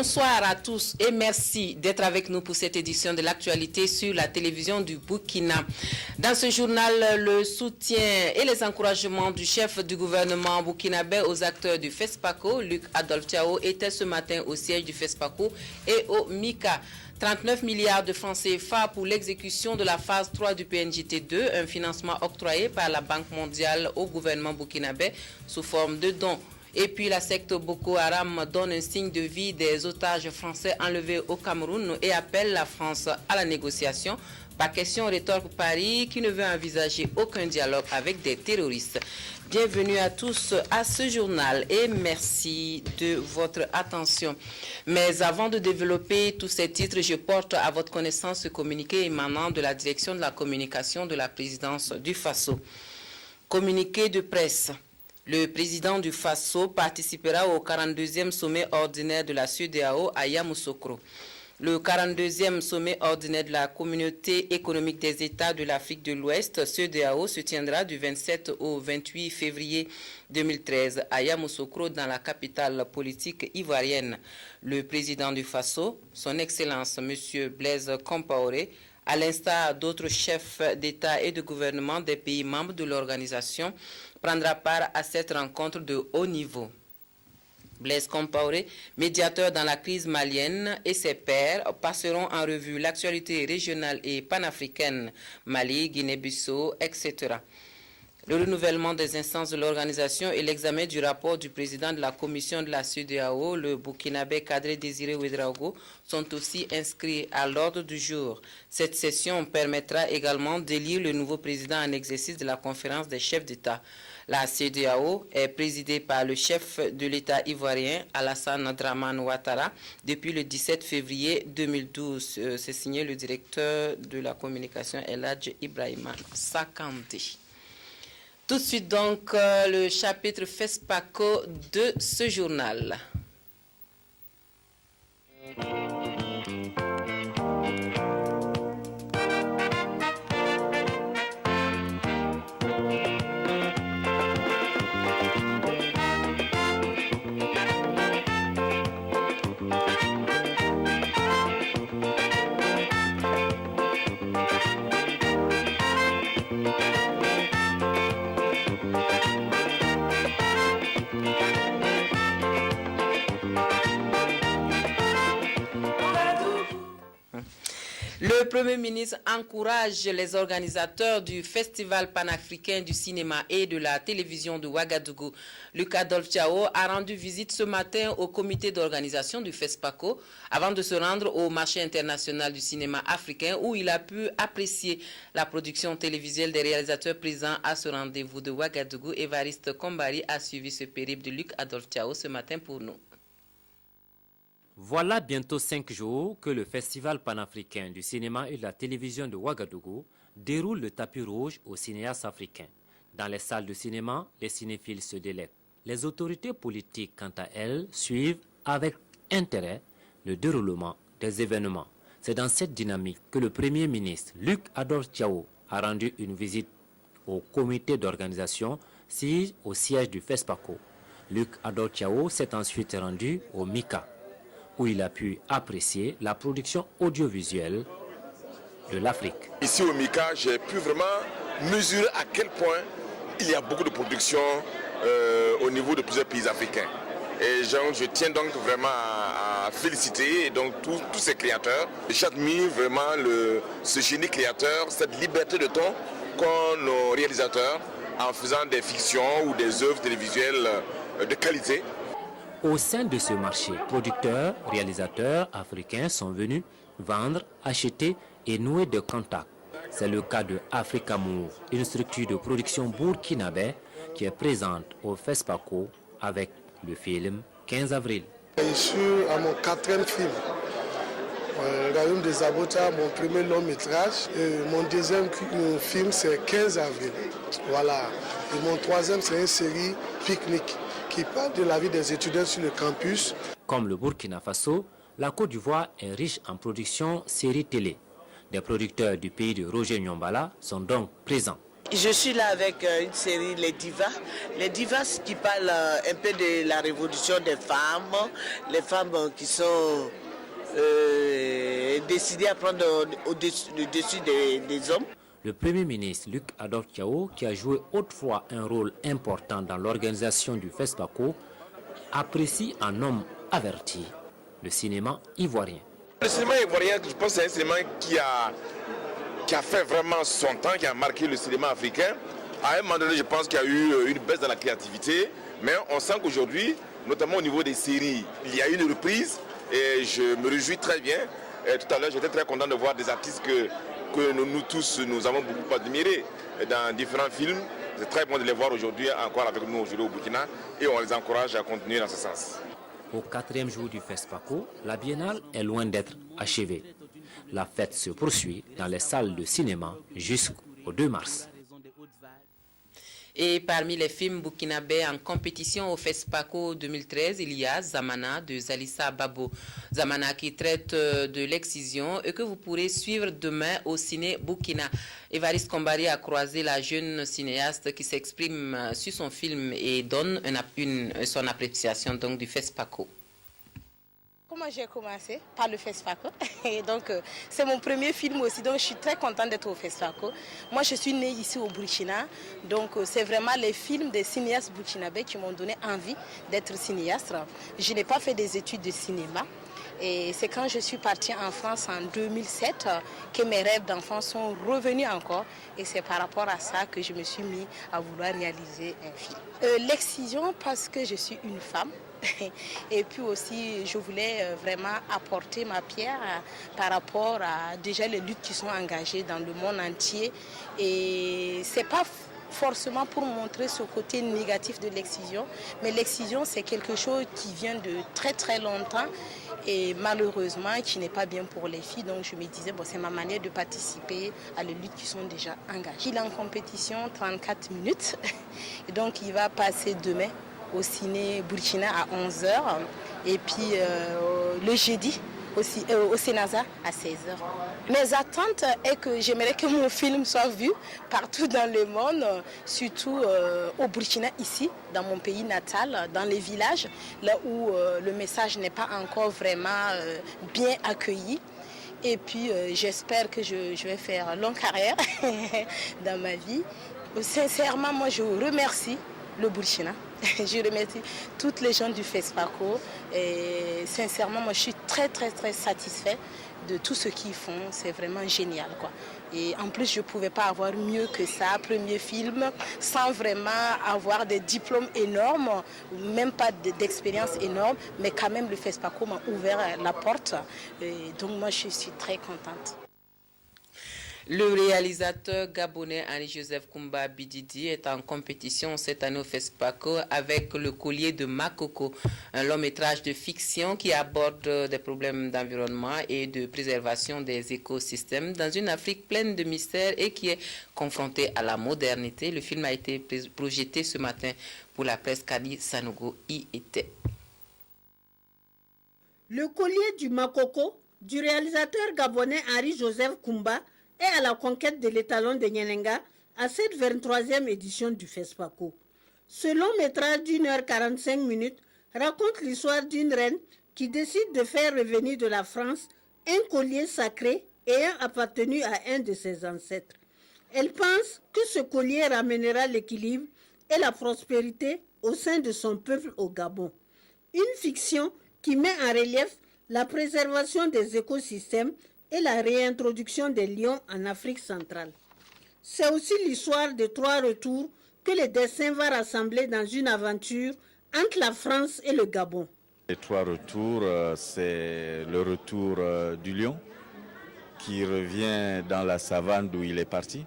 Bonsoir à tous et merci d'être avec nous pour cette édition de l'actualité sur la télévision du Burkina. Dans ce journal, le soutien et les encouragements du chef du gouvernement burkinabé aux acteurs du FESPACO, Luc Adolphe Thiaw, étaient ce matin au siège du FESPACO et au MICA. 39 milliards de francs CFA pour l'exécution de la phase 3 du PNJT2, un financement octroyé par la Banque mondiale au gouvernement burkinabé sous forme de dons. Et puis la secte Boko Haram donne un signe de vie des otages français enlevés au Cameroun et appelle la France à la négociation. Pas question, rétorque Paris qui ne veut envisager aucun dialogue avec des terroristes. Bienvenue à tous à ce journal et merci de votre attention. Mais avant de développer tous ces titres, je porte à votre connaissance ce communiqué émanant de la direction de la communication de la présidence du FASO. Communiqué de presse. Le président du FASO participera au 42e sommet ordinaire de la CEDEAO à Yamoussoukro. Le 42e sommet ordinaire de la Communauté économique des États de l'Afrique de l'Ouest, CEDEAO, se tiendra du 27 au 28 février 2013 à Yamoussoukro, dans la capitale politique ivoirienne. Le président du FASO, son Excellence M. Blaise Compaoré, à l'instar d'autres chefs d'État et de gouvernement des pays membres de l'organisation, prendra part à cette rencontre de haut niveau. Blaise Compaoré, médiateur dans la crise malienne, et ses pairs passeront en revue l'actualité régionale et panafricaine, Mali, Guinée-Bissau, etc. Le renouvellement des instances de l'organisation et l'examen du rapport du président de la commission de la CEDEAO, le Burkinabé Kadri Désiré Ouédraogo, sont aussi inscrits à l'ordre du jour. Cette session permettra également d'élire le nouveau président en exercice de la conférence des chefs d'État. La CEDEAO est présidée par le chef de l'État ivoirien, Alassane Dramane Ouattara, depuis le 17 février 2012. C'est signé le directeur de la communication, El Hadj Ibrahima Sakandé. Tout de suite donc le chapitre FESPACO de ce journal. Le Premier ministre encourage les organisateurs du Festival panafricain du cinéma et de la télévision de Ouagadougou. Luc Adolphe Thiaw a rendu visite ce matin au comité d'organisation du FESPACO avant de se rendre au marché international du cinéma africain où il a pu apprécier la production télévisuelle des réalisateurs présents à ce rendez-vous de Ouagadougou. Évariste Kombari a suivi ce périple de Luc Adolphe Thiaw ce matin pour nous. Voilà bientôt 5 jours que le Festival panafricain du cinéma et de la télévision de Ouagadougou déroule le tapis rouge aux cinéastes africains. Dans les salles de cinéma, les cinéphiles se délectent. Les autorités politiques, quant à elles, suivent avec intérêt le déroulement des événements. C'est dans cette dynamique que le Premier ministre Luc Adolphe Thiaw a rendu une visite au comité d'organisation au siège du FESPACO. Luc Adolphe Thiaw s'est ensuite rendu au MICA, où il a pu apprécier la production audiovisuelle de l'Afrique. Ici au MICA, j'ai pu vraiment mesurer à quel point il y a beaucoup de production au niveau de plusieurs pays africains. Et je tiens donc vraiment à féliciter donc tous ces créateurs. J'admire vraiment ce génie créateur, cette liberté de ton qu'ont nos réalisateurs en faisant des fictions ou des œuvres télévisuelles de qualité. Au sein de ce marché, producteurs, réalisateurs africains sont venus vendre, acheter et nouer des contacts. C'est le cas de Africa Move, une structure de production burkinabé qui est présente au FESPACO avec le film 15 avril. Je suis à mon 4e film, Royaume des Abota, mon premier long métrage. Et mon 2e film, c'est 15 avril. Voilà. Et mon 3e, c'est une série Pique-Nique, qui parle de la vie des étudiants sur le campus. Comme le Burkina Faso, la Côte d'Ivoire est riche en production séries télé. Des producteurs du pays de Roger Nyombala sont donc présents. Je suis là avec une série, Les Divas. Les Divas qui parlent un peu de la révolution des femmes, les femmes qui sont décidées à prendre le dessus des hommes. Le Premier ministre Luc Ador-Thiaw, qui a joué autrefois un rôle important dans l'organisation du FESPACO, apprécie un homme averti, le cinéma ivoirien. Le cinéma ivoirien, je pense que c'est un cinéma qui a fait vraiment son temps, qui a marqué le cinéma africain. À un moment donné, je pense qu'il y a eu une baisse dans la créativité, mais on sent qu'aujourd'hui, notamment au niveau des séries, il y a eu une reprise et je me réjouis très bien. Et tout à l'heure, j'étais très content de voir des artistes que nous tous, nous avons beaucoup admirés dans différents films. C'est très bon de les voir aujourd'hui encore avec nous aujourd'hui au Burkina et on les encourage à continuer dans ce sens. Au 4e jour du FESPACO, la biennale est loin d'être achevée. La fête se poursuit dans les salles de cinéma jusqu'au 2 mars. Et parmi les films burkinabés en compétition au FESPACO 2013, il y a Zamana de Zalissa Babo. Zamana qui traite de l'excision et que vous pourrez suivre demain au Ciné Burkina. Évariste Kombari a croisé la jeune cinéaste qui s'exprime sur son film et donne son appréciation donc, du FESPACO. Comment j'ai commencé? Par le FESPACO. Et donc, c'est mon premier film aussi, donc je suis très contente d'être au FESPACO. Moi, je suis née ici au Burkina, donc c'est vraiment les films des cinéastes burkinabés qui m'ont donné envie d'être cinéaste. Je n'ai pas fait des études de cinéma. Et c'est quand je suis partie en France en 2007 que mes rêves d'enfant sont revenus encore. Et c'est par rapport à ça que je me suis mis à vouloir réaliser un film. L'excision parce que je suis une femme. Et puis aussi, je voulais vraiment apporter ma pierre par rapport à déjà les luttes qui sont engagées dans le monde entier. Et c'est pas forcément pour montrer ce côté négatif de l'excision, mais l'excision c'est quelque chose qui vient de très très longtemps et malheureusement qui n'est pas bien pour les filles. Donc je me disais, bon, c'est ma manière de participer à les luttes qui sont déjà engagées. Il est en compétition 34 minutes et donc il va passer demain au Ciné Burkina à 11h et puis le jeudi aussi, au Sénasa à 16h. Mes attentes est que j'aimerais que mon film soit vu partout dans le monde, surtout au Burkina ici, dans mon pays natal, dans les villages, là où le message n'est pas encore vraiment bien accueilli. Et puis j'espère que je vais faire longue carrière dans ma vie. Sincèrement, moi je remercie le Burkina. Je remercie toutes les gens du FESPACO et sincèrement, moi je suis très très très satisfaite de tout ce qu'ils font, c'est vraiment génial quoi. Et en plus je ne pouvais pas avoir mieux que ça, premier film, sans vraiment avoir des diplômes énormes, même pas d'expérience énorme, mais quand même le FESPACO m'a ouvert la porte et donc moi je suis très contente. Le réalisateur gabonais Henri-Joseph Koumba Bididi est en compétition cette année au FESPACO avec Le Collier de Makoko, un long métrage de fiction qui aborde des problèmes d'environnement et de préservation des écosystèmes dans une Afrique pleine de mystères et qui est confrontée à la modernité. Le film a été projeté ce matin pour la presse. Kadi Sanogo y était. Le Collier du Makoko du réalisateur gabonais Henri-Joseph Koumba et à la conquête de l'étalon de Nyenenga à cette 23e édition du FESPACO. Ce long métrage d'1h45 raconte l'histoire d'une reine qui décide de faire revenir de la France un collier sacré ayant appartenu à un de ses ancêtres. Elle pense que ce collier ramènera l'équilibre et la prospérité au sein de son peuple au Gabon. Une fiction qui met en relief la préservation des écosystèmes et la réintroduction des lions en Afrique centrale. C'est aussi l'histoire de 3 retours que le destin va rassembler dans une aventure entre la France et le Gabon. Les 3 retours, c'est le retour du lion qui revient dans la savane d'où il est parti.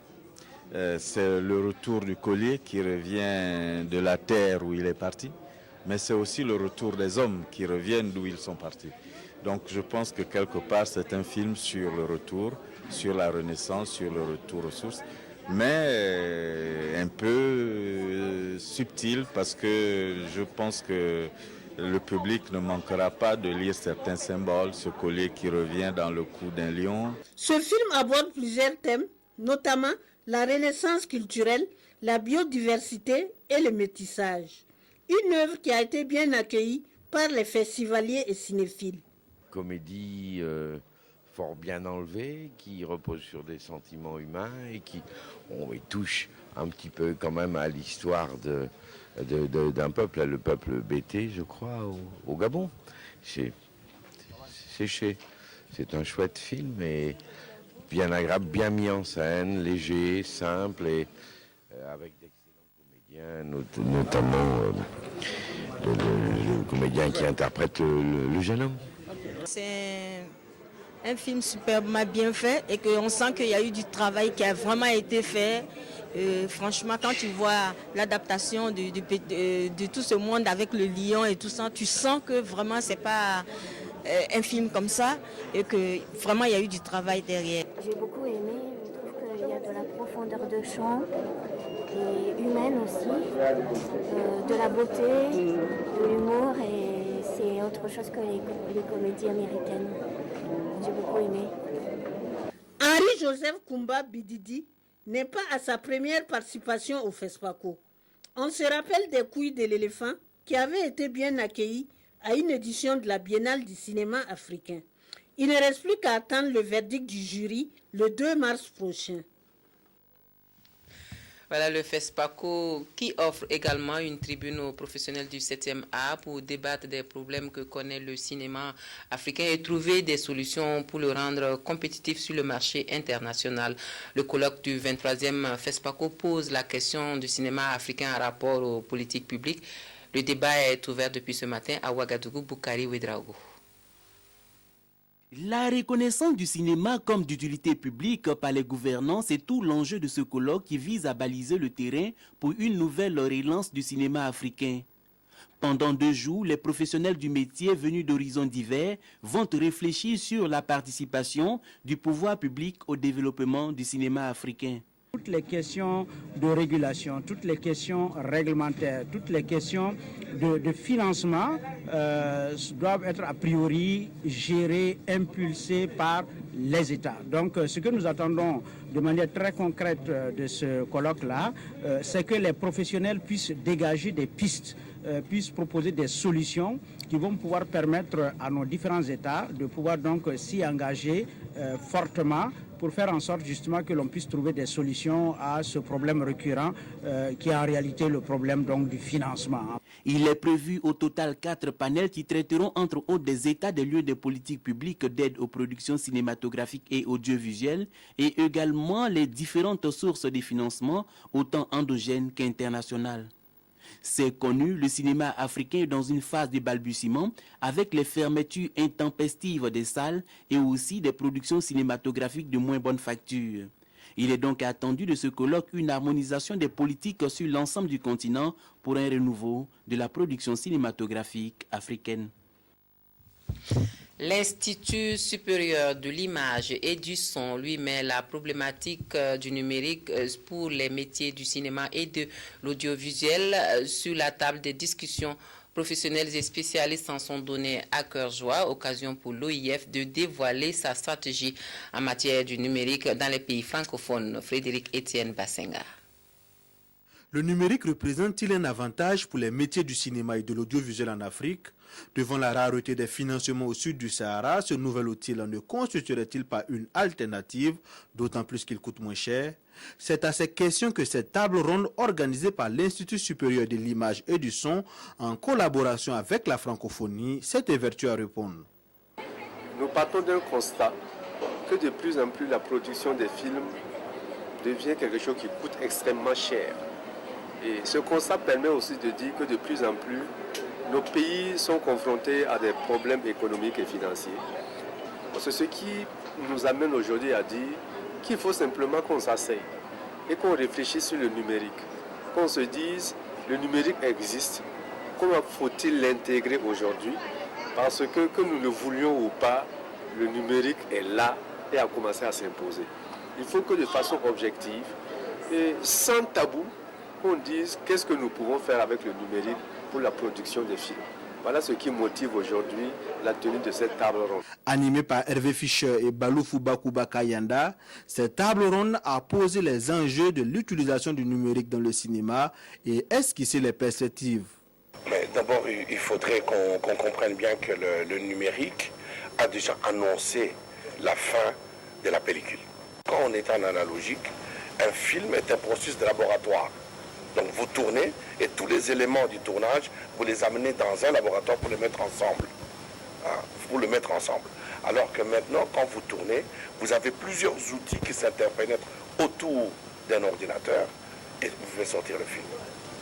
C'est le retour du collier qui revient de la terre où il est parti. Mais c'est aussi le retour des hommes qui reviennent d'où ils sont partis. Donc je pense que quelque part c'est un film sur le retour, sur la renaissance, sur le retour aux sources, mais un peu subtil parce que je pense que le public ne manquera pas de lire certains symboles, ce collier qui revient dans le cou d'un lion. Ce film aborde plusieurs thèmes, notamment la renaissance culturelle, la biodiversité et le métissage. Une œuvre qui a été bien accueillie par les festivaliers et cinéphiles. Comédie fort bien enlevée, qui repose sur des sentiments humains et qui touche un petit peu quand même à l'histoire d'un peuple, le peuple Bété, je crois, au Gabon. C'est un chouette film et bien agréable, bien mis en scène, léger, simple et avec d'excellents comédiens, notamment le comédien qui interprète le jeune homme. C'est un film superbement bien fait et qu'on sent qu'il y a eu du travail qui a vraiment été fait. Franchement, quand tu vois l'adaptation de tout ce monde avec le lion et tout ça, tu sens que vraiment c'est pas un film comme ça et que vraiment il y a eu du travail derrière. J'ai beaucoup aimé, je trouve qu'il y a de la profondeur de champ et humaine aussi, de la beauté, de l'humour et c'est autre chose que les comédies américaines. J'ai beaucoup aimé. Henri-Joseph Koumba Bididi n'est pas à sa première participation au FESPACO. On se rappelle des couilles de l'éléphant qui avaient été bien accueillis à une édition de la Biennale du cinéma africain. Il ne reste plus qu'à attendre le verdict du jury le 2 mars prochain. Voilà le FESPACO qui offre également une tribune aux professionnels du 7e art pour débattre des problèmes que connaît le cinéma africain et trouver des solutions pour le rendre compétitif sur le marché international. Le colloque du 23e FESPACO pose la question du cinéma africain en rapport aux politiques publiques. Le débat est ouvert depuis ce matin à Ouagadougou, Boukari Ouedraogo. La reconnaissance du cinéma comme d'utilité publique par les gouvernants, c'est tout l'enjeu de ce colloque qui vise à baliser le terrain pour une nouvelle relance du cinéma africain. Pendant 2 jours, les professionnels du métier venus d'horizons divers vont réfléchir sur la participation du pouvoir public au développement du cinéma africain. Toutes les questions de régulation, toutes les questions réglementaires, toutes les questions de financement doivent être a priori gérées, impulsées par les États. Donc ce que nous attendons de manière très concrète de ce colloque-là, c'est que les professionnels puissent dégager des pistes, puissent proposer des solutions qui vont pouvoir permettre à nos différents États de pouvoir donc s'y engager fortement pour faire en sorte justement que l'on puisse trouver des solutions à ce problème récurrent qui est en réalité le problème donc du financement. Il est prévu au total 4 panels qui traiteront entre autres des états des lieux des politiques publiques d'aide aux productions cinématographiques et audiovisuelles et également les différentes sources de financement autant endogènes qu'internationales. C'est connu, le cinéma africain est dans une phase de balbutiement avec les fermetures intempestives des salles et aussi des productions cinématographiques de moins bonne facture. Il est donc attendu de ce colloque une harmonisation des politiques sur l'ensemble du continent pour un renouveau de la production cinématographique africaine. L'Institut supérieur de l'image et du son lui met la problématique du numérique pour les métiers du cinéma et de l'audiovisuel sur la table des discussions. Professionnels et spécialistes en sont donnés à cœur joie, occasion pour l'OIF de dévoiler sa stratégie en matière du numérique dans les pays francophones. Frédéric Etienne Bassenga. Le numérique représente-t-il un avantage pour les métiers du cinéma et de l'audiovisuel en Afrique? Devant la rareté des financements au sud du Sahara, ce nouvel outil ne constituerait-il pas une alternative, d'autant plus qu'il coûte moins cher? C'est à ces questions que cette table ronde organisée par l'Institut supérieur de l'image et du son, en collaboration avec la francophonie, s'est évertuée à répondre. Nous partons d'un constat que de plus en plus la production des films devient quelque chose qui coûte extrêmement cher. Et ce constat permet aussi de dire que de plus en plus, nos pays sont confrontés à des problèmes économiques et financiers. C'est ce qui nous amène aujourd'hui à dire qu'il faut simplement qu'on s'asseye et qu'on réfléchisse sur le numérique. Qu'on se dise, le numérique existe, comment faut-il l'intégrer aujourd'hui? Parce que nous le voulions ou pas, le numérique est là et a commencé à s'imposer. Il faut que de façon objective et sans tabou, qu'on dise qu'est-ce que nous pouvons faire avec le numérique pour la production des films. Voilà ce qui motive aujourd'hui la tenue de cette table ronde. Animée par Hervé Fischer et Balou Fouba Kayanda, cette table ronde a posé les enjeux de l'utilisation du numérique dans le cinéma et esquissé les perspectives. Mais d'abord, il faudrait qu'on comprenne bien que le numérique a déjà annoncé la fin de la pellicule. Quand on est en analogique, un film est un processus de laboratoire. Donc vous tournez et tous les éléments du tournage, vous les amenez dans un laboratoire pour les mettre ensemble. Alors que maintenant, quand vous tournez, vous avez plusieurs outils qui s'interpénètrent autour d'un ordinateur et vous pouvez sortir le film.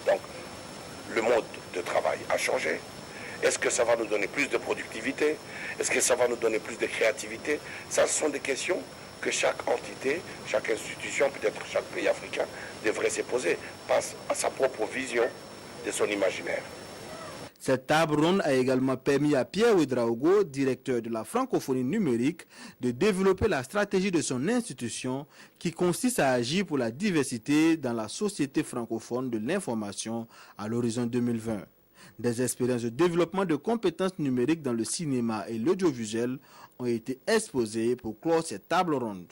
Donc le mode de travail a changé. Est-ce que ça va nous donner plus de productivité? Est-ce que ça va nous donner plus de créativité? Ça, ce sont des questions que chaque entité, chaque institution, peut-être chaque pays africain devrait se poser face à sa propre vision de son imaginaire. Cette table ronde a également permis à Pierre Ouedraogo, directeur de la francophonie numérique, de développer la stratégie de son institution qui consiste à agir pour la diversité dans la société francophone de l'information à l'horizon 2020. Des expériences de développement de compétences numériques dans le cinéma et l'audiovisuel ont été exposées pour clore cette table ronde.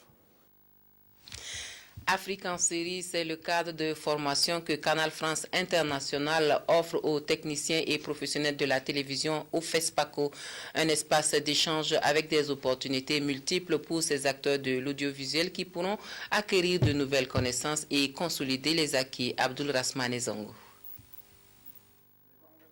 Afrique en série, c'est le cadre de formation que Canal France International offre aux techniciens et professionnels de la télévision au FESPACO, un espace d'échange avec des opportunités multiples pour ces acteurs de l'audiovisuel qui pourront acquérir de nouvelles connaissances et consolider les acquis. Abdul Rasmane Zongo.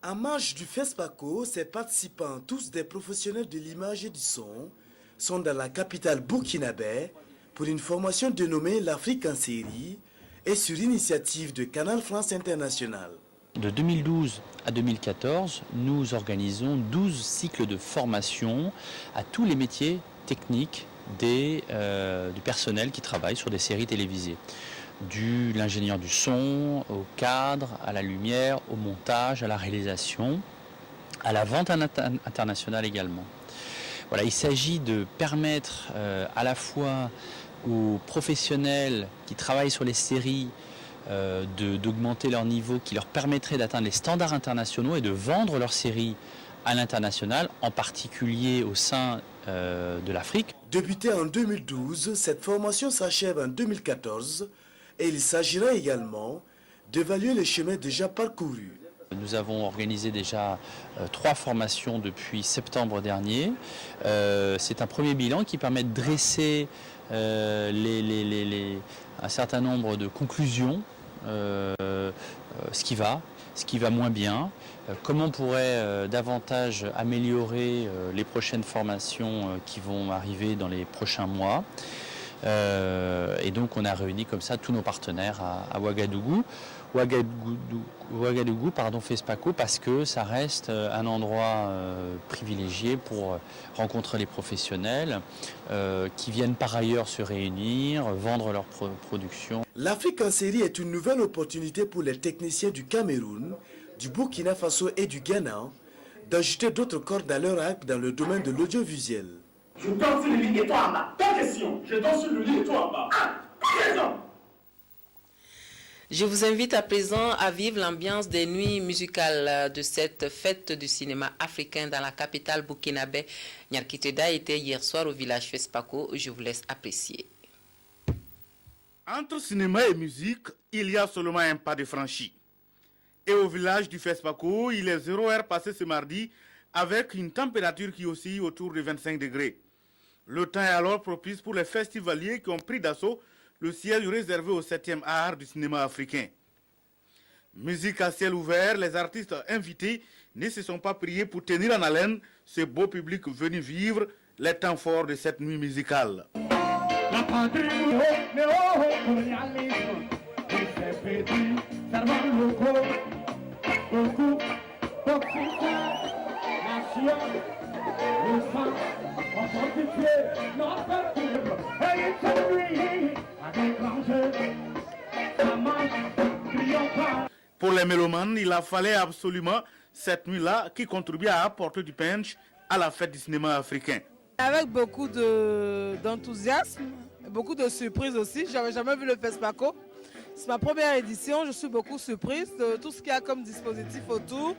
En marge du FESPACO, ses participants, tous des professionnels de l'image et du son, sont dans la capitale burkinabé pour une formation dénommée l'Afrique en série et sur initiative de Canal France International. De 2012 à 2014, nous organisons 12 cycles de formation à tous les métiers techniques du personnel qui travaille sur des séries télévisées. De l'ingénieur du son, au cadre, à la lumière, au montage, à la réalisation, à la vente internationale également. Voilà, il s'agit de permettre à la fois aux professionnels qui travaillent sur les séries d'augmenter leur niveau, qui leur permettrait d'atteindre les standards internationaux et de vendre leurs séries à l'international, en particulier au sein de l'Afrique. Débutée en 2012, cette formation s'achève en 2014 et il s'agira également d'évaluer les chemins déjà parcourus. Nous avons organisé déjà 3 formations depuis septembre dernier. C'est un premier bilan qui permet de dresser un certain nombre de conclusions, ce qui va moins bien, comment on pourrait davantage améliorer les prochaines formations qui vont arriver dans les prochains mois. Et donc on a réuni comme ça tous nos partenaires à Ouagadougou, FESPACO, parce que ça reste un endroit privilégié pour rencontrer les professionnels qui viennent par ailleurs se réunir, vendre leurs productions. L'Afrique en série est une nouvelle opportunité pour les techniciens du Cameroun, du Burkina Faso et du Ghana d'ajouter d'autres cordes à leur arc dans le domaine de l'audiovisuel. Je danse sur le lit et toi en bas. Pas question. Je danse sur le lit et toi en bas. Raison. Je vous invite à présent à vivre l'ambiance des nuits musicales de cette fête du cinéma africain dans la capitale burkinabé. Nyarkiteda était hier soir au village FESPACO. Je vous laisse apprécier. Entre cinéma et musique, il y a seulement un pas de franchi. Et au village du FESPACO, il est 0 heure passé ce mardi avec une température qui oscille autour de 25 degrés. Le temps est alors propice pour les festivaliers qui ont pris d'assaut le siège réservé au 7e art du cinéma africain. Musique à ciel ouvert, les artistes invités ne se sont pas priés pour tenir en haleine ce beau public venu vivre les temps forts de cette nuit musicale. La patrie, néo-colonialisme, et ses petits servants locaux, beaucoup d'Occident, nation, le sang, on fortifie notre peuple, et une seule nuit, avec l'enjeu, ça marche, triomphant. Pour les mélomanes, il a fallu absolument cette nuit-là qui contribue à apporter du punch à la fête du cinéma africain. Avec beaucoup d'enthousiasme, beaucoup de surprises aussi. Je n'avais jamais vu le FESPACO. C'est ma première édition, je suis beaucoup surprise de tout ce qu'il y a comme dispositif autour.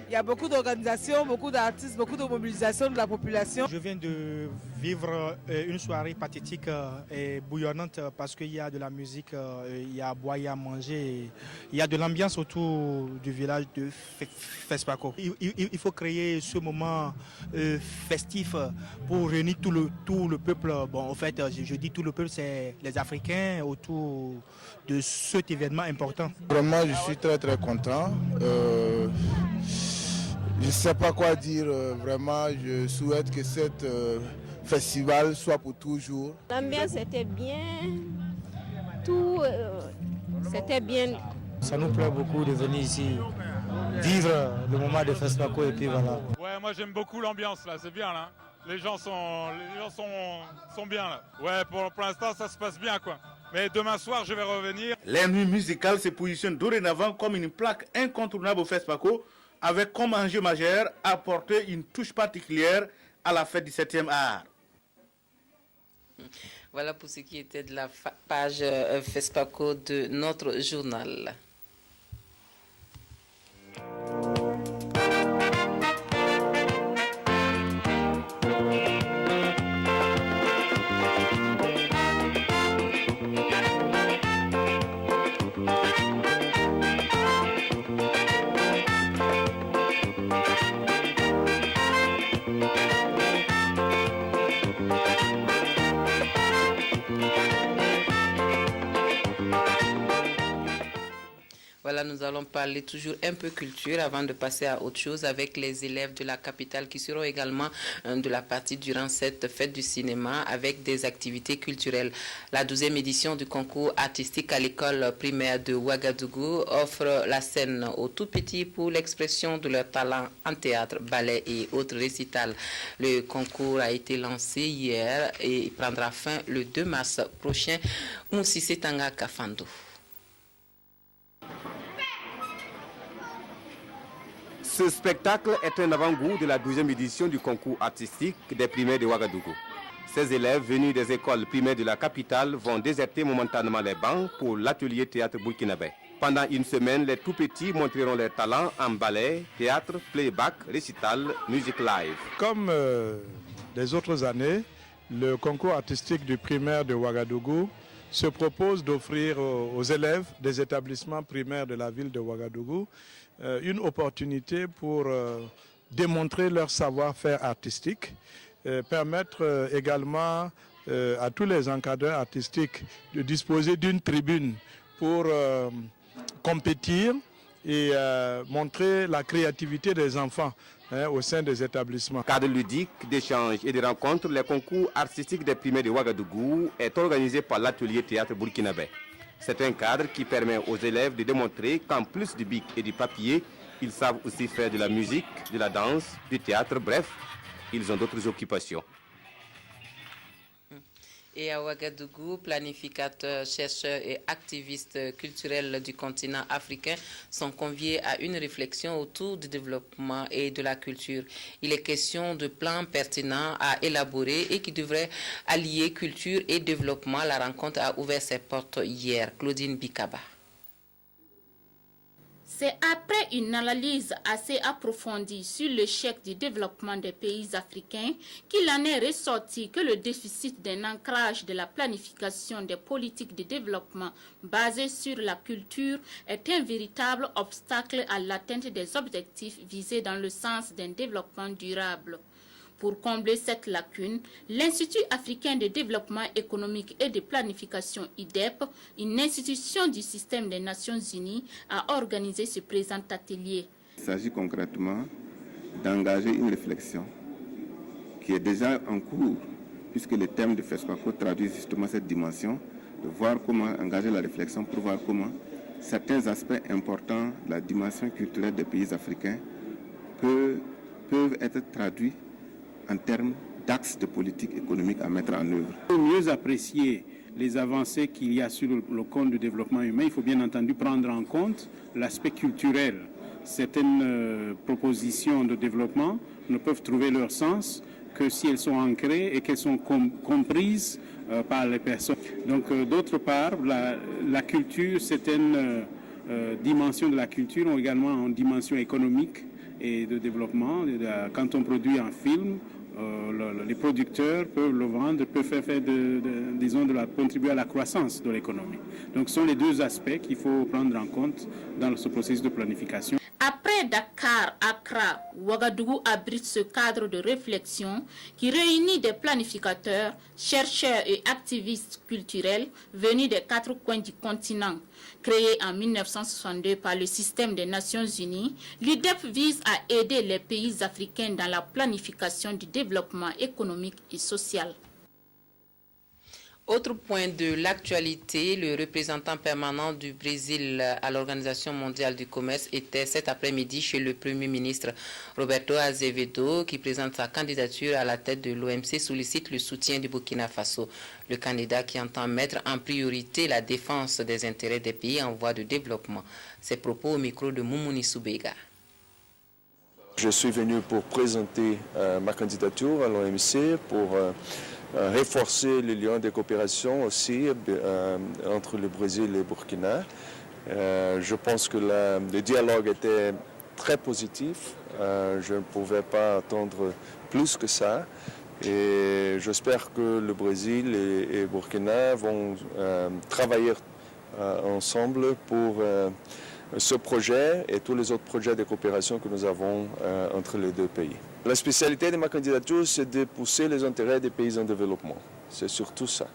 Il y a beaucoup d'organisations, beaucoup d'artistes, beaucoup de mobilisation de la population. Je viens de vivre une soirée pathétique et bouillonnante parce qu'il y a de la musique, il y a à boire, il y a à manger, il y a de l'ambiance autour du village de Fespaco. Il faut créer ce moment festif pour réunir tout le peuple. Bon, en fait, je dis tout le peuple, c'est les Africains autour de cet événement important. Vraiment, je suis très content. Je ne sais pas quoi dire, vraiment, je souhaite que cet festival soit pour toujours. L'ambiance était bien, tout, c'était bien. Ça nous plaît beaucoup de venir ici, vivre le moment de Fespaco et puis voilà. Ouais, moi j'aime beaucoup l'ambiance là, c'est bien là. Les gens sont bien là. Ouais, pour l'instant ça se passe bien quoi. Mais demain soir je vais revenir. Les nuits musicales se positionnent dorénavant comme une plaque incontournable au Fespaco, avec comme enjeu majeur apporter une touche particulière à la fête du 7e art. Voilà pour ce qui était de la page Fespaco de notre journal. Voilà, nous allons parler toujours un peu culture avant de passer à autre chose avec les élèves de la capitale qui seront également de la partie durant cette fête du cinéma avec des activités culturelles. La 12e édition du concours artistique à l'école primaire de Ouagadougou offre la scène aux tout petits pour l'expression de leur talent en théâtre, ballet et autres récitals. Le concours a été lancé hier et prendra fin le 2 mars prochain. Moussissé Tanga Kafando. Ce spectacle est un avant-goût de la 12e édition du concours artistique des primaires de Ouagadougou. Ces élèves venus des écoles primaires de la capitale vont déserter momentanément les bancs pour l'atelier théâtre burkinabé. Pendant une semaine, les tout-petits montreront leurs talents en ballet, théâtre, playback, récital, musique live. Comme les autres années, le concours artistique du primaire de Ouagadougou se propose d'offrir aux élèves des établissements primaires de la ville de Ouagadougou une opportunité pour démontrer leur savoir-faire artistique, permettre également à tous les encadreurs artistiques de disposer d'une tribune pour compétir et montrer la créativité des enfants au sein des établissements. Cadre ludique, d'échange et de rencontres, le concours artistique des primaires de Ouagadougou est organisé par l'atelier théâtre burkinabé. C'est un cadre qui permet aux élèves de démontrer qu'en plus du bic et du papier, ils savent aussi faire de la musique, de la danse, du théâtre, bref, ils ont d'autres occupations. Et à Ouagadougou, planificateurs, chercheurs et activistes culturels du continent africain sont conviés à une réflexion autour du développement et de la culture. Il est question de plans pertinents à élaborer et qui devraient allier culture et développement. La rencontre a ouvert ses portes hier. Claudine Bikaba. C'est après une analyse assez approfondie sur l'échec du développement des pays africains qu'il en est ressorti que le déficit d'un ancrage de la planification des politiques de développement basées sur la culture est un véritable obstacle à l'atteinte des objectifs visés dans le sens d'un développement durable. Pour combler cette lacune, l'Institut africain de développement économique et de planification IDEP, une institution du système des Nations Unies, a organisé ce présent atelier. Il s'agit concrètement d'engager une réflexion qui est déjà en cours, puisque le thème de FESPACO traduit justement cette dimension, de voir comment engager la réflexion pour voir comment certains aspects importants de la dimension culturelle des pays africains peuvent être traduits en termes d'axes de politique économique à mettre en œuvre. Pour mieux apprécier les avancées qu'il y a sur le compte du développement humain, il faut bien entendu prendre en compte l'aspect culturel. Certaines propositions de développement ne peuvent trouver leur sens que si elles sont ancrées et qu'elles sont comprises par les personnes. Donc d'autre part, la culture, certaines dimensions de la culture ont également une dimension économique et de développement. Quand on produit un film, les producteurs peuvent le vendre, peuvent contribuer à la croissance de l'économie. Donc ce sont les deux aspects qu'il faut prendre en compte dans ce processus de planification. Après Dakar, Accra, Ouagadougou abrite ce cadre de réflexion qui réunit des planificateurs, chercheurs et activistes culturels venus des 4 coins du continent. Créé en 1962 par le système des Nations Unies, l'UDEP vise à aider les pays africains dans la planification du développement économique et social. Autre point de l'actualité, le représentant permanent du Brésil à l'Organisation mondiale du commerce était cet après-midi chez le Premier ministre Roberto Azevedo qui présente sa candidature à la tête de l'OMC sollicite le soutien du Burkina Faso. Le candidat qui entend mettre en priorité la défense des intérêts des pays en voie de développement. Ses propos au micro de Moumouni Soubega. Je suis venu pour présenter ma candidature à l'OMC pour renforcer les liens de coopération aussi entre le Brésil et le Burkina. Je pense que le dialogue était très positif. Je ne pouvais pas attendre plus que ça. Et j'espère que le Brésil et le Burkina vont travailler ensemble pour ce projet et tous les autres projets de coopération que nous avons entre les deux pays. La spécialité de ma candidature, c'est de pousser les intérêts des pays en développement. C'est surtout ça.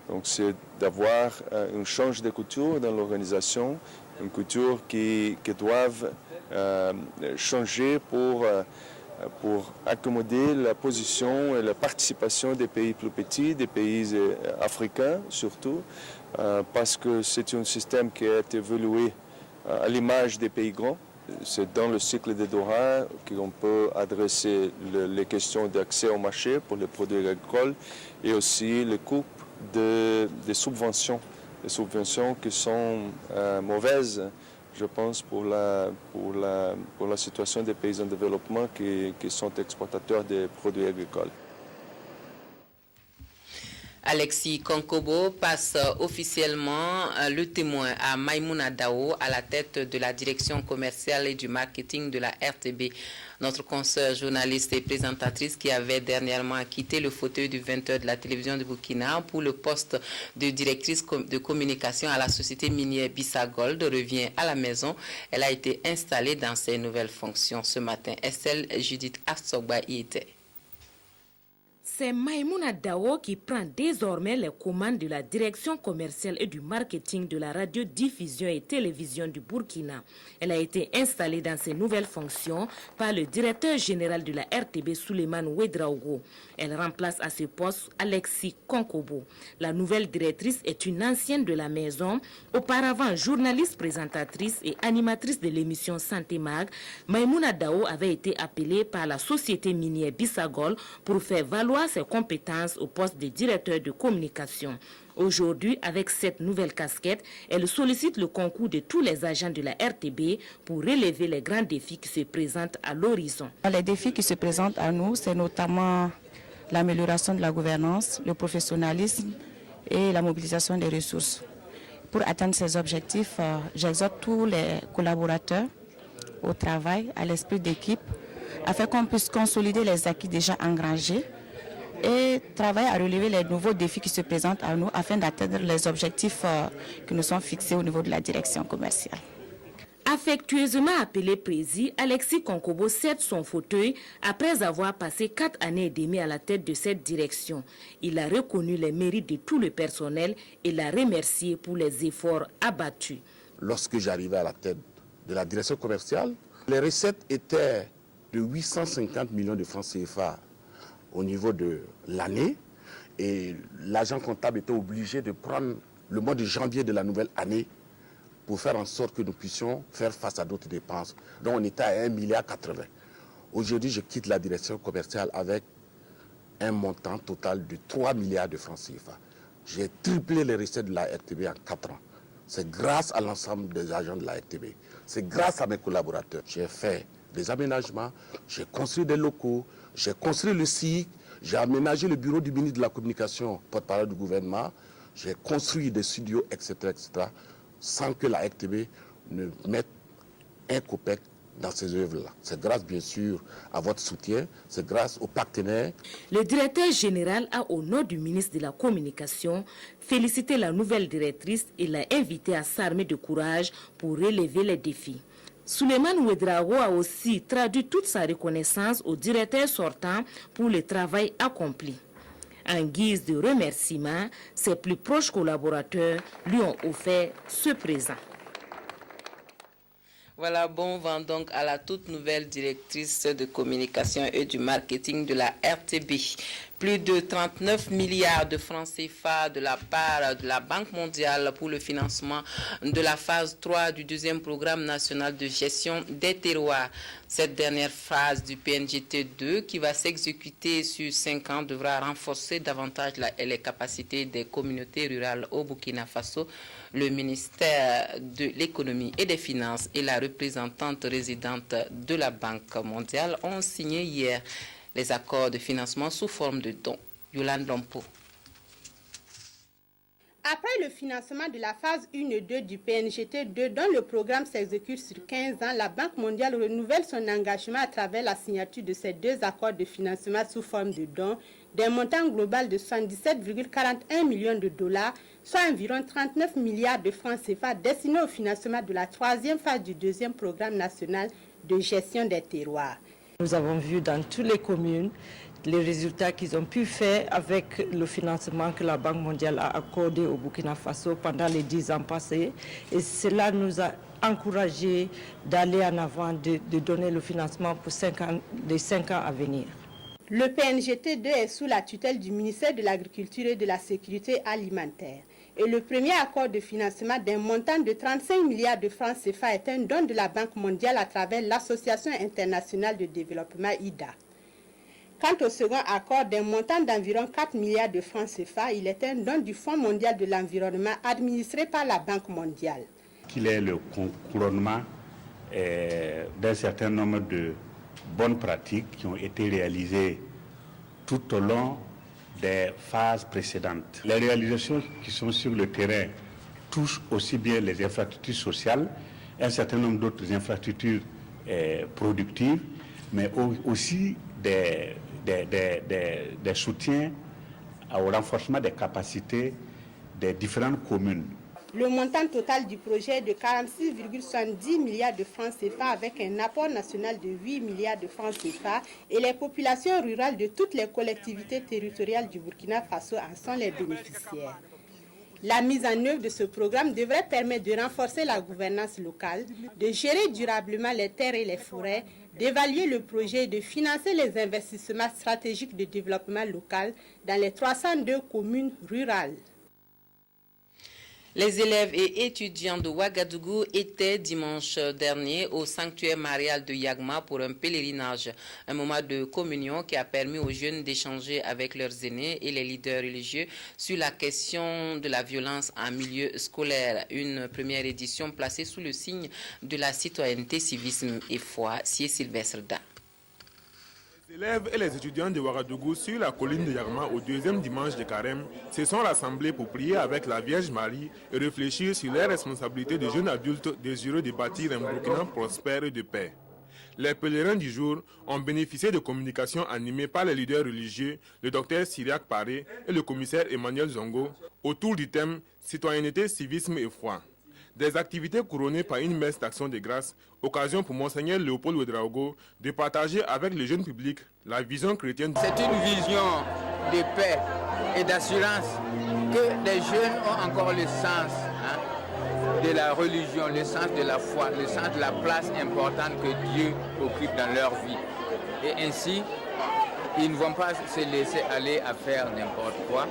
Donc c'est d'avoir un change de culture dans l'organisation, une culture qui doivent changer pour accommoder la position et la participation des pays plus petits, des pays africains surtout, parce que c'est un système qui a évolué à l'image des pays grands. C'est dans le cycle de Doha qu'on peut adresser les questions d'accès au marché pour les produits agricoles et aussi les coupes des subventions. Les subventions qui sont mauvaises, je pense, pour la situation des pays en développement qui sont exportateurs des produits agricoles. Alexis Konkobo passe officiellement le témoin à Maïmouna Dao à la tête de la direction commerciale et du marketing de la RTB. Notre consoeur journaliste et présentatrice qui avait dernièrement quitté le fauteuil du 20h de la télévision de Burkina pour le poste de directrice de communication à la société minière Bissa Gold revient à la maison. Elle a été installée dans ses nouvelles fonctions ce matin. Estelle Judith Arsogba y était. C'est Maïmouna Dao qui prend désormais les commandes de la direction commerciale et du marketing de la radiodiffusion et télévision du Burkina. Elle a été installée dans ses nouvelles fonctions par le directeur général de la RTB, Souleymane Ouedraogo. Elle remplace à ce poste Alexis Konkobo. La nouvelle directrice est une ancienne de la maison, auparavant journaliste présentatrice et animatrice de l'émission Santé Mag. Maïmouna Dao avait été appelée par la société minière Bissagol pour faire valoir ses compétences au poste de directeur de communication. Aujourd'hui, avec cette nouvelle casquette, elle sollicite le concours de tous les agents de la RTB pour relever les grands défis qui se présentent à l'horizon. Les défis qui se présentent à nous, c'est notamment l'amélioration de la gouvernance, le professionnalisme et la mobilisation des ressources. Pour atteindre ces objectifs, j'exhorte tous les collaborateurs au travail, à l'esprit d'équipe, afin qu'on puisse consolider les acquis déjà engrangés et travailler à relever les nouveaux défis qui se présentent à nous afin d'atteindre les objectifs qui nous sont fixés au niveau de la direction commerciale. Affectueusement appelé Prési, Alexis Konkobo cède son fauteuil après avoir passé 4 années et demie à la tête de cette direction. Il a reconnu les mérites de tout le personnel et l'a remercié pour les efforts abattus. Lorsque j'arrivais à la tête de la direction commerciale, les recettes étaient de 850 millions de francs CFA au niveau de l'année et l'agent comptable était obligé de prendre le mois de janvier de la nouvelle année pour faire en sorte que nous puissions faire face à d'autres dépenses. Donc on était à 1,80 milliard. Aujourd'hui, je quitte la direction commerciale avec un montant total de 3 milliards de francs CFA. J'ai triplé les recettes de la RTB en 4 ans. C'est grâce à l'ensemble des agents de la RTB. C'est grâce à mes collaborateurs. J'ai fait des aménagements, j'ai construit des locaux, j'ai construit le SIC, j'ai aménagé le bureau du ministre de la Communication, porte-parole du gouvernement, j'ai construit des studios, etc., sans que la RTB ne mette un copec dans ces œuvres-là. C'est grâce bien sûr à votre soutien, c'est grâce aux partenaires. Le directeur général a, au nom du ministre de la Communication, félicité la nouvelle directrice et l'a invitée à s'armer de courage pour relever les défis. Souleymane Ouedraogo a aussi traduit toute sa reconnaissance au directeur sortant pour le travail accompli. En guise de remerciement, ses plus proches collaborateurs lui ont offert ce présent. Voilà, bon vent donc à la toute nouvelle directrice de communication et du marketing de la RTB. Plus de 39 milliards de francs CFA de la part de la Banque mondiale pour le financement de la phase 3 du deuxième programme national de gestion des terroirs. Cette dernière phase du PNGT2 qui va s'exécuter sur 5 ans devra renforcer davantage les capacités des communautés rurales au Burkina Faso. Le ministère de l'économie et des finances et la représentante résidente de la Banque mondiale ont signé hier les accords de financement sous forme de dons. Yolande Lompo. Après le financement de la phase 1 et 2 du PNGT2, dont le programme s'exécute sur 15 ans, la Banque mondiale renouvelle son engagement à travers la signature de ces 2 accords de financement sous forme de dons d'un montant global de 77,41 millions de dollars, soit environ 39 milliards de francs CFA destinés au financement de la 3e phase du 2e programme national de gestion des terroirs. Nous avons vu dans toutes les communes les résultats qu'ils ont pu faire avec le financement que la Banque mondiale a accordé au Burkina Faso pendant les 10 ans passés. Et cela nous a encouragés d'aller en avant, de donner le financement pour les 5 ans à venir. Le PNGT2 est sous la tutelle du ministère de l'Agriculture et de la Sécurité alimentaire. Et le premier accord de financement d'un montant de 35 milliards de francs CFA est un don de la Banque mondiale à travers l'Association internationale de développement IDA. Quant au second accord d'un montant d'environ 4 milliards de francs CFA, il est un don du Fonds mondial de l'environnement administré par la Banque mondiale. Qu'il est le couronnement d'un certain nombre de bonnes pratiques qui ont été réalisées tout au long des phases précédentes. Les réalisations qui sont sur le terrain touchent aussi bien les infrastructures sociales, un certain nombre d'autres infrastructures productives, mais aussi des soutiens au renforcement des capacités des différentes communes. Le montant total du projet est de 46,70 milliards de francs CFA avec un apport national de 8 milliards de francs CFA et les populations rurales de toutes les collectivités territoriales du Burkina Faso en sont les bénéficiaires. La mise en œuvre de ce programme devrait permettre de renforcer la gouvernance locale, de gérer durablement les terres et les forêts, d'évaluer le projet et de financer les investissements stratégiques de développement local dans les 302 communes rurales. Les élèves et étudiants de Ouagadougou étaient dimanche dernier au sanctuaire marial de Yagma pour un pèlerinage, un moment de communion qui a permis aux jeunes d'échanger avec leurs aînés et les leaders religieux sur la question de la violence en milieu scolaire. Une première édition placée sous le signe de la citoyenneté, civisme et foi. C'est Sylvestre Da. Les élèves et les étudiants de Ouagadougou sur la colline de Yagma au deuxième dimanche de Carême se sont rassemblés pour prier avec la Vierge Marie et réfléchir sur les responsabilités de jeunes adultes désireux de bâtir un Burkina prospère et de paix. Les pèlerins du jour ont bénéficié de communications animées par les leaders religieux, le docteur Syriac Paré et le commissaire Emmanuel Zongo, autour du thème « Citoyenneté, civisme et foi ». Des activités couronnées par une messe d'action de grâce, occasion pour Monseigneur Léopold Ouedraogo de partager avec le jeune public la vision chrétienne. C'est une vision de paix et d'assurance que les jeunes ont encore le sens de la religion, le sens de la foi, le sens de la place importante que Dieu occupe dans leur vie. Et ainsi, ils ne vont pas se laisser aller à faire n'importe quoi.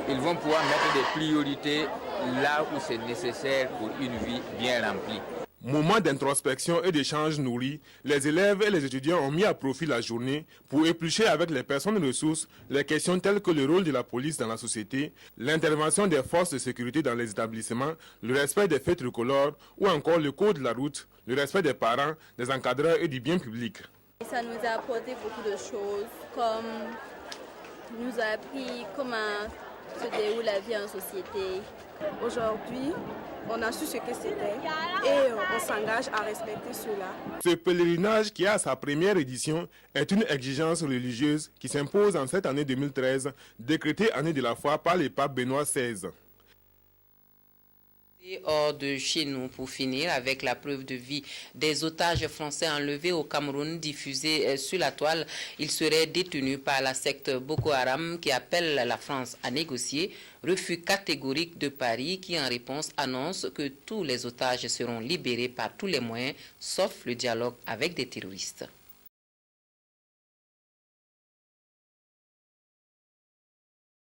Ils vont pouvoir mettre des priorités là où c'est nécessaire pour une vie bien remplie. Moment d'introspection et d'échange nourris, les élèves et les étudiants ont mis à profit la journée pour éplucher avec les personnes ressources les questions telles que le rôle de la police dans la société, l'intervention des forces de sécurité dans les établissements, le respect des fêtes tricolores ou encore le code de la route, le respect des parents, des encadreurs et du bien public. Ça nous a apporté beaucoup de choses, comme nous a appris comment se déroule la vie en société, Aujourd'hui, on a su ce que c'était et on s'engage à respecter cela. Ce pèlerinage qui a sa première édition est une exigence religieuse qui s'impose en cette année 2013, décrétée année de la foi par le pape Benoît XVI. Hors de chez nous, pour finir avec la preuve de vie des otages français enlevés au Cameroun diffusée sur la toile. Ils seraient détenus par la secte Boko Haram qui appelle la France à négocier. Refus catégorique de Paris qui en réponse annonce que tous les otages seront libérés par tous les moyens sauf le dialogue avec des terroristes.